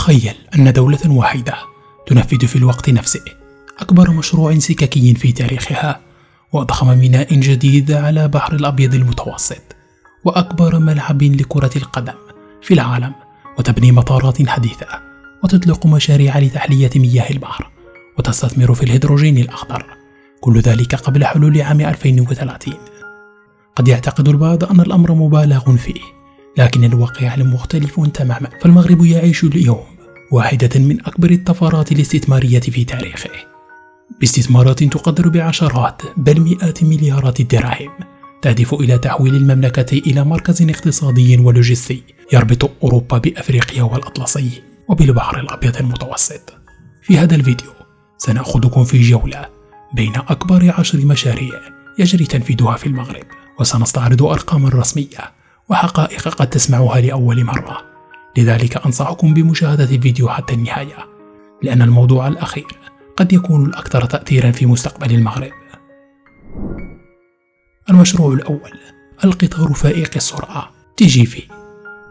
تخيل أن دولة واحدة تنفذ في الوقت نفسه أكبر مشروع سككي في تاريخها، وضخم ميناء جديد على بحر الأبيض المتوسط، وأكبر ملعب لكرة القدم في العالم، وتبني مطارات حديثة، وتطلق مشاريع لتحلية مياه البحر، وتستثمر في الهيدروجين الأخضر. كل ذلك قبل حلول عام 2030. قد يعتقد البعض أن الأمر مبالغ فيه، لكن الواقع مختلف تماما. فالمغرب يعيش اليوم واحدة من أكبر الطفرات الاستثمارية في تاريخه، باستثمارات تقدر بعشرات بل مئات مليارات الدراهم، تهدف إلى تحويل المملكة إلى مركز اقتصادي ولوجستي يربط أوروبا بأفريقيا والأطلسي وبالبحر الأبيض المتوسط. في هذا الفيديو سنأخذكم في جولة بين أكبر 10 مشاريع يجري تنفيذها في المغرب، وسنستعرض أرقاما رسمية وحقائق قد تسمعها لأول مرة. لذلك أنصحكم بمشاهدة الفيديو حتى النهاية، لأن الموضوع الأخير قد يكون الأكثر تأثيرا في مستقبل المغرب. المشروع الأول، القطار فائق السرعة TGV.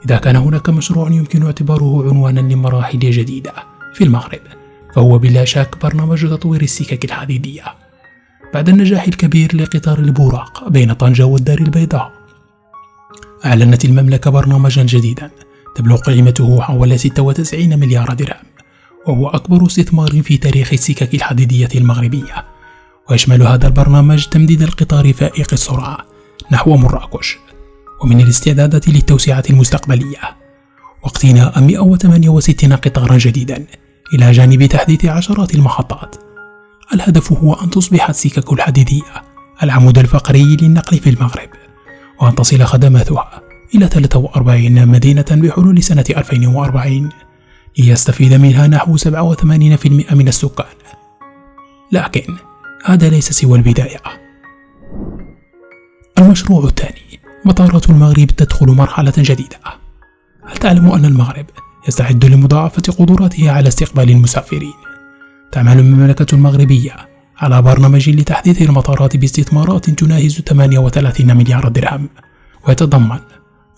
إذا كان هناك مشروع يمكن اعتباره عنوانا لمراحل جديدة في المغرب، فهو بلا شك برنامج تطوير السكك الحديدية. بعد النجاح الكبير لقطار البوراق بين طنجة والدار البيضاء، أعلنت المملكة برنامجا جديدا تبلغ قيمته حوالي 96 مليار درهم، وهو أكبر استثمار في تاريخ السكك الحديدية المغربية. ويشمل هذا البرنامج تمديد القطار فائق السرعة نحو مراكش، ومن الاستعدادات للتوسعة المستقبلية، واقتناء 168 قطارا جديدا إلى جانب تحديث عشرات المحطات. الهدف هو أن تصبح السكك الحديدية العمود الفقري للنقل في المغرب، وأن تصل خدماتها إلى 43 مدينة بحلول سنة 2040، ليستفيد منها نحو 87% من السكان. لكن هذا ليس سوى البداية. المشروع الثاني، مطارات المغرب تدخل مرحلة جديدة. هل تعلم أن المغرب يستعد لمضاعفة قدراته على استقبال المسافرين؟ تعمل المملكة المغربية على برنامج لتحديث المطارات باستثمارات تناهز 38 مليار درهم، ويتضمن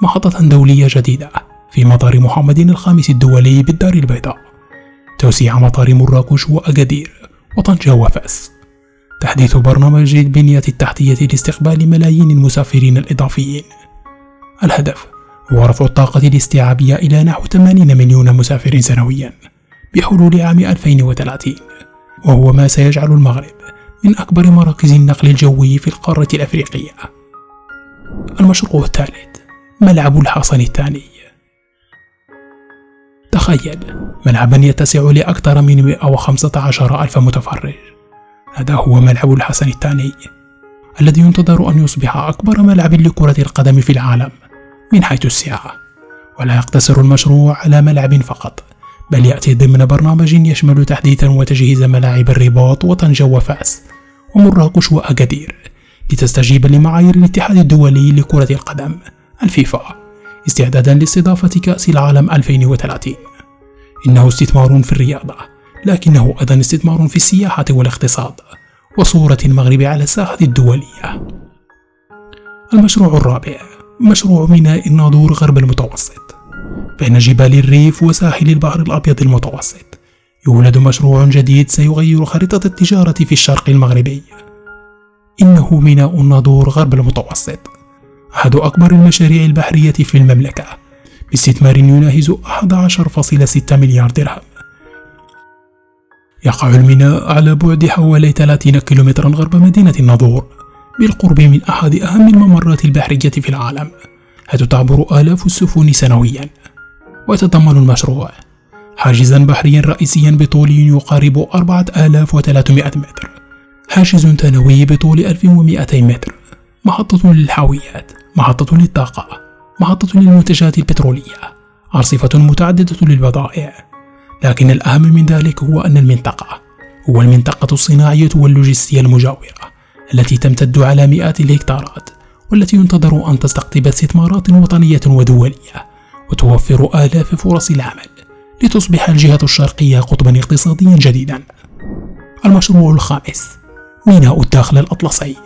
محطة دولية جديدة في مطار محمد الخامس الدولي بالدار البيضاء، توسيع مطار مراكش وأكادير وطنجة وفاس، تحديث برنامج البنية التحتية لاستقبال ملايين المسافرين الإضافيين. الهدف هو رفع الطاقة الاستيعابية إلى نحو 80 مليون مسافر سنويا بحلول عام 2030، وهو ما سيجعل المغرب من أكبر مراكز النقل الجوي في القارة الأفريقية. المشروع الثالث، ملعب الحسن الثاني. تخيل ملعبا يتسع لأكثر من 115 ألف متفرج. هذا هو ملعب الحسن الثاني، الذي ينتظر أن يصبح أكبر ملعب لكرة القدم في العالم من حيث السعة. ولا يقتصر المشروع على ملعب فقط، بل يأتي ضمن برنامج يشمل تحديثا وتجهيز ملاعب الرباط وطنجة وفاس ومراكش وأكادير، لتستجيب لمعايير الاتحاد الدولي لكرة القدم الفيفا، استعدادا لاستضافة كأس العالم 2030. إنه استثمار في الرياضة، لكنه أيضا استثمار في السياحة والاقتصاد وصورة المغرب على الساحة الدولية. المشروع الرابع، مشروع ميناء الناظور غرب المتوسط. بين جبال الريف وساحل البحر الأبيض المتوسط يولد مشروع جديد سيغير خريطة التجارة في الشرق المغربي. إنه ميناء الناظور غرب المتوسط، أحد أكبر المشاريع البحرية في المملكة، باستثمار يناهز 11.6 مليار درهم. يقع الميناء على بعد حوالي 30 كيلومترا غرب مدينة الناظور، بالقرب من أحد أهم الممرات البحرية في العالم، حيث تعبر آلاف السفن سنويا. ويتضمن المشروع حاجزا بحريا رئيسيا بطول يقارب 4300 متر، حاجز ثانوي بطول 1200 متر، محطة للحاويات، محطة للطاقة، محطة للمنتجات البترولية، أرصفة متعددة للبضائع. لكن الأهم من ذلك هو أن المنطقة الصناعية واللوجستية المجاورة، التي تمتد على مئات الهكتارات، والتي ينتظر أن تستقطب استثمارات وطنية ودولية، وتوفر آلاف فرص العمل، لتصبح الجهة الشرقية قطبا اقتصاديا جديدا. المشروع الخامس، ميناء الداخل الأطلسي.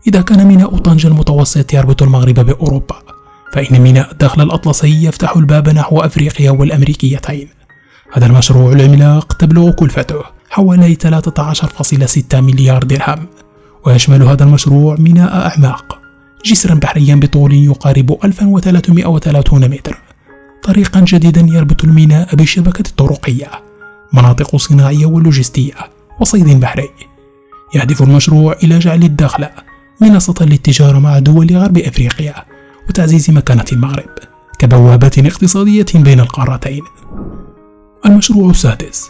إذا كان ميناء طنجة المتوسط يربط المغرب بأوروبا، فإن ميناء الداخل الأطلسي يفتح الباب نحو أفريقيا والأمريكيتين، هذا المشروع العملاق تبلغ كلفته حوالي 13.6 مليار درهم، ويشمل هذا المشروع ميناء أعماق، جسرا بحريا بطول يقارب 1330 متر، طريقا جديدا يربط الميناء بالشبكة الطرقية، مناطق صناعية ولوجستية، وصيد بحري. يهدف المشروع إلى جعل الداخلة منصة للتجارة مع دول غرب أفريقيا، وتعزيز مكانة المغرب كبوابة اقتصادية بين القارتين. المشروع السادس،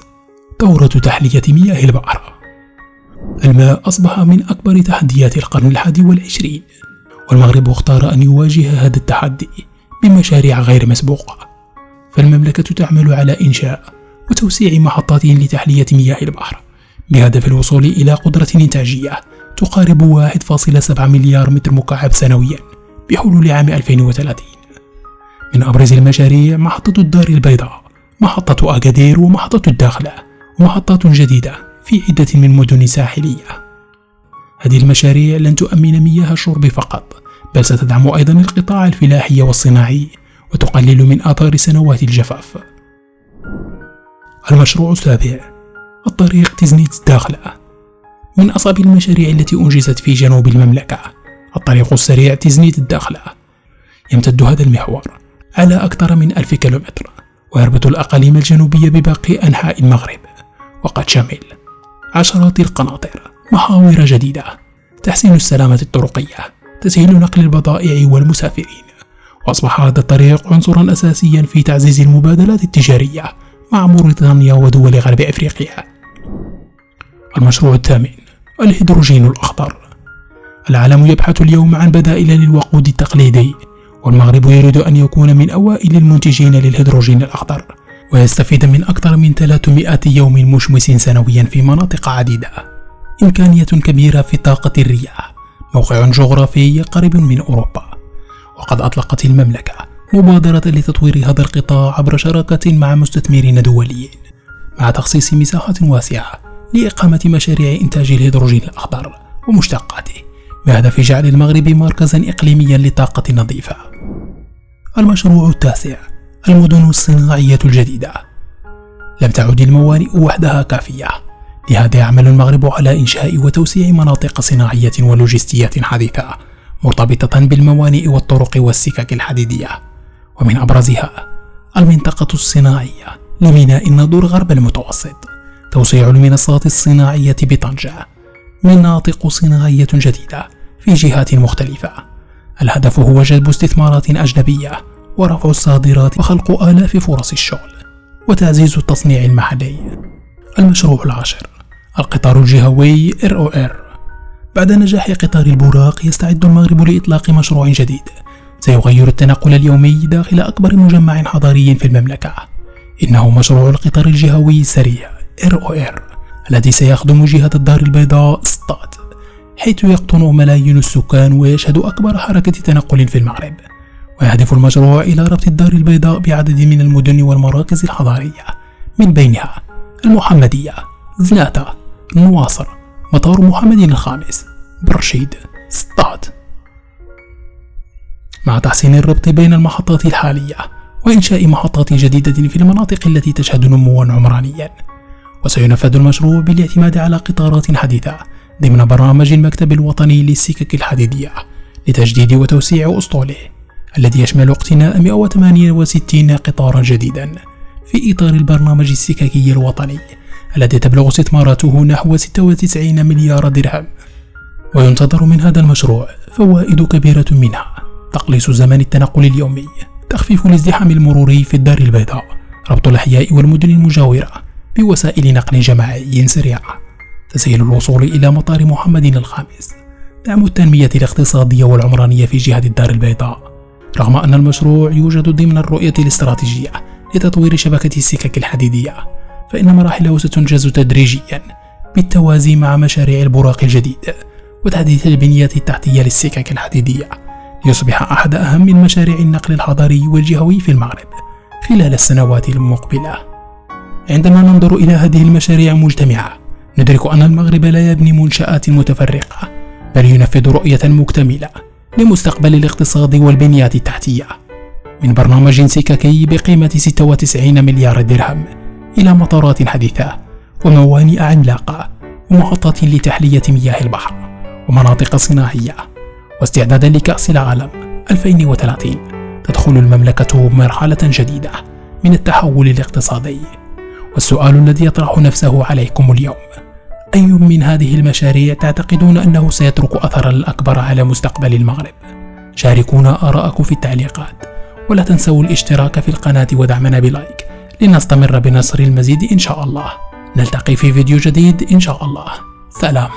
دورة تحلية مياه البحر. الماء أصبح من أكبر تحديات القرن 21، والمغرب اختار أن يواجه هذا التحدي بمشاريع غير مسبوقة. فالمملكة تعمل على إنشاء وتوسيع محطات لتحلية مياه البحر بهدف الوصول إلى قدرة إنتاجية تقارب 1.7 مليار متر مكعب سنويا بحلول عام 2030. من أبرز المشاريع محطة الدار البيضاء، محطة أكادير، ومحطة الداخلة، ومحطات جديدة في عدة من مدن ساحلية. هذه المشاريع لن تؤمن مياه الشرب فقط، بل ستدعم أيضا القطاع الفلاحي والصناعي وتقلل من آثار سنوات الجفاف. المشروع السابع، الطريق تزنيت الداخلة. من أصعب المشاريع التي أنجزت في جنوب المملكة الطريق السريع تزنيت الداخلة. يمتد هذا المحور على أكثر من 1000 كيلومتر، ويربط الأقاليم الجنوبية بباقي أنحاء المغرب، وقد شمل عشرات القناطر، محاور جديدة، تحسين السلامة الطرقية، تسهيل نقل البضائع والمسافرين. وأصبح هذا الطريق عنصرا أساسيا في تعزيز المبادلات التجارية مع موريتانيا ودول غرب أفريقيا. المشروع الثامن، الهيدروجين الأخضر. العالم يبحث اليوم عن بدائل للوقود التقليدي، والمغرب يريد أن يكون من أوائل المنتجين للهيدروجين الأخضر، ويستفيد من أكثر من 300 يوم مشمس سنويا في مناطق عديدة. إمكانية كبيرة في طاقة الرياح، موقع جغرافي قريب من أوروبا. وقد أطلقت المملكة مبادرة لتطوير هذا القطاع عبر شراكة مع مستثمرين دوليين، مع تخصيص مساحات واسعة لإقامة مشاريع إنتاج الهيدروجين الأخضر ومشتقاته، بهدف جعل المغرب مركزا إقليميا للطاقة النظيفة. المشروع التاسع، المدن الصناعية الجديدة. لم تعد الموانئ وحدها كافية، لهذا يعمل المغرب على إنشاء وتوسيع مناطق صناعية ولوجستية حديثة مرتبطة بالموانئ والطرق والسكك الحديدية، ومن أبرزها المنطقة الصناعية لميناء الناظور غرب المتوسط، توسيع المنصات الصناعية بطنجة، مناطق صناعية جديدة في جهات مختلفة. الهدف هو جلب استثمارات أجنبية ورفع الصادرات وخلق آلاف فرص الشغل وتعزيز التصنيع المحلي. المشروع العاشر، القطار الجهوي ROR. بعد نجاح قطار البراق يستعد المغرب لإطلاق مشروع جديد سيغير التنقل اليومي داخل أكبر مجمع حضاري في المملكة. إنه مشروع القطار الجهوي السريع ROR الذي سيخدم جهة الدار البيضاء سطات، حيث يقطن ملايين السكان ويشهد أكبر حركة تنقل في المغرب. ويهدف المشروع إلى ربط الدار البيضاء بعدد من المدن والمراكز الحضارية، من بينها المحمدية، زناتة، النواصر، مطار محمد الخامس، برشيد، سطات، مع تحسين الربط بين المحطات الحالية وإنشاء محطات جديدة في المناطق التي تشهد نموا عمرانيا. وسينفذ المشروع بالاعتماد على قطارات حديثة ضمن برنامج المكتب الوطني للسكك الحديدية لتجديد وتوسيع أسطوله، الذي يشمل اقتناء 168 قطارا جديدا في إطار البرنامج السككي الوطني الذي تبلغ استثماراته نحو 96 مليار درهم. وينتظر من هذا المشروع فوائد كبيرة، منها تقليص زمن التنقل اليومي، تخفيف الازدحام المروري في الدار البيضاء، ربط الأحياء والمدن المجاورة بوسائل نقل جماعي سريعة، تسهيل الوصول إلى مطار محمد الخامس، دعم التنمية الاقتصادية والعمرانية في جهة الدار البيضاء. رغم أن المشروع يوجد ضمن الرؤية الاستراتيجية لتطوير شبكة السكك الحديدية، فإن مراحله ستنجز تدريجيا بالتوازي مع مشاريع البراق الجديد وتحديث البنية التحتية للسكك الحديدية، ليصبح أحد أهم مشاريع النقل الحضاري والجهوي في المغرب خلال السنوات المقبلة. عندما ننظر إلى هذه المشاريع مجتمعة، ندرك أن المغرب لا يبني منشآت متفرقة، بل ينفذ رؤية مكتملة لمستقبل الاقتصاد والبنية التحتية، من برنامج سككي بقيمة 96 مليار درهم إلى مطارات حديثة وموانئ عملاقة ومحطات لتحلية مياه البحر ومناطق صناعية. واستعدادا لكأس العالم 2030 تدخل المملكة مرحلة جديدة من التحول الاقتصادي. والسؤال الذي يطرح نفسه عليكم اليوم: أي من هذه المشاريع تعتقدون أنه سيترك أثرا الأكبر على مستقبل المغرب؟ شاركونا آراءكم في التعليقات، ولا تنسوا الاشتراك في القناة ودعمنا بلايك لنستمر بنشر المزيد إن شاء الله. نلتقي في فيديو جديد إن شاء الله. سلام.